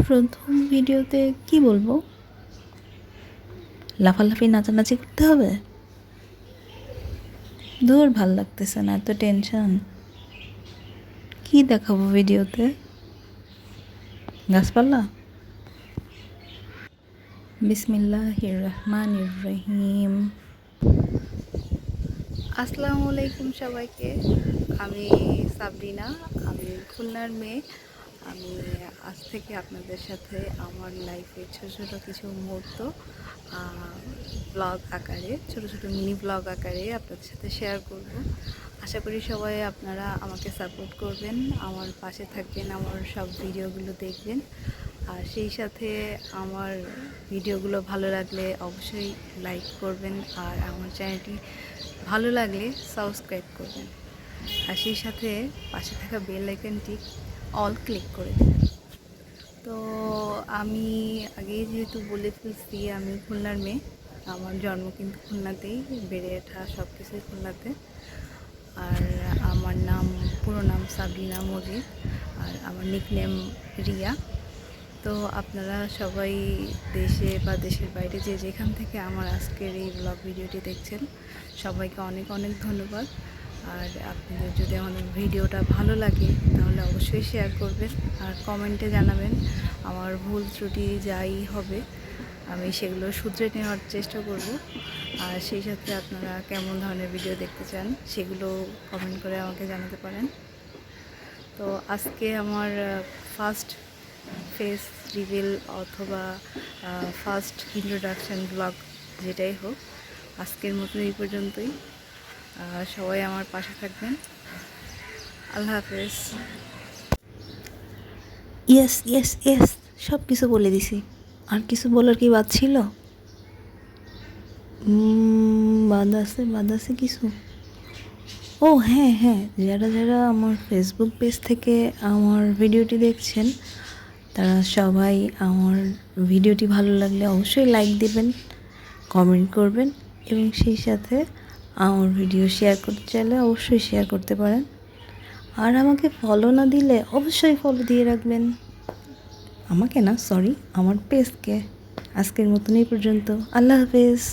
প্রথম ভিডিওতে কি বলবো? লাফালাফি নাচানাচি করতে হবে? দূর, ভাল লাগতেছে না, এত টেনশন। কি দেখাবো ভিডিওতে? গাছপালা? বিসমিল্লাহির রহমানির রহিম। আসসালামু আলাইকুম সবাইকে। আমি সাবরিনা, আমি খুলনার মেয়ে। আমি আজ থেকে আপনাদের সাথে আমার লাইফের ছোটো ছোটো কিছু মুহূর্ত ব্লগ আকারে, ছোটো ছোটো মিনি ব্লগ আকারে আপনাদের সাথে শেয়ার করব। আশা করি সবাই আপনারা আমাকে সাপোর্ট করবেন, আমার পাশে থাকবেন, আমার সব ভিডিওগুলো দেখবেন। আর সেই সাথে আমার ভিডিওগুলো ভালো লাগলে অবশ্যই লাইক করবেন, আর আমার চ্যানেলটি ভালো লাগলে সাবস্ক্রাইব করবেন, আর সেই সাথে পাশে থাকা বেল আইকনটি অল ক্লিক করে দেবেন। তো আমি আগেই যেহেতু বলে ফেলছি আমি খুলনার মেয়ে, আমার জন্ম কিন্তু খুলনাতেই, বেড়ে ওঠা সব কিছুই খুলনাতে। আর আমার পুরো নাম সাবরিনা মজিদ, আর আমার নিকনেম রিয়া। তো আপনারা সবাই দেশে বা দেশের বাইরে যে যেখান থেকে আমার আজকের এই ব্লগ ভিডিওটি দেখছেন, সবাইকে অনেক অনেক ধন্যবাদ। আর আপনাদের যদি আমাদের ভিডিওটা ভালো লাগে তাহলে অবশ্যই শেয়ার করবেন, আর কমেন্টে জানাবেন। আমার ভুল ত্রুটি যাই হবে আমি সেগুলো শুধরে নেওয়ার চেষ্টা করব। আর সেই সাথে আপনারা কেমন ধরনের ভিডিও দেখতে চান সেগুলো কমেন্ট করে আমাকে জানাতে পারেন। তো আজকে আমার ফার্স্ট ফেস রিভিল অথবা ফার্স্ট ইন্ট্রোডাকশান ব্লগ যেটাই হোক, আজকের মতো এই পর্যন্তই। সবাই আমার পাশে থাকবেন। আল্লাহ হাফেজ। ইয়েস ইয়েস ইয়েস, সব কিছু বলে দিছি। আর কিছু বলার কি বাদ ছিল? বাদ আছে কিছু। ও হ্যাঁ হ্যাঁ, যারা যারা আমার ফেসবুক পেজ থেকে আমার ভিডিওটি দেখছেন, তারা সবাই আমার ভিডিওটি ভালো লাগলে অবশ্যই লাইক দিবেন, কমেন্ট করবেন, এবং সেই সাথে আমার ভিডিও শেয়ার করতে চাইলে অবশ্যই শেয়ার করতে পারেন। আর আমাকে ফলো না দিলে অবশ্যই ফলো দিয়ে রাখবেন। আমাকে না, সরি, আমার পেজকে। আজকের মতন এই পর্যন্ত। আল্লাহ হাফেজ।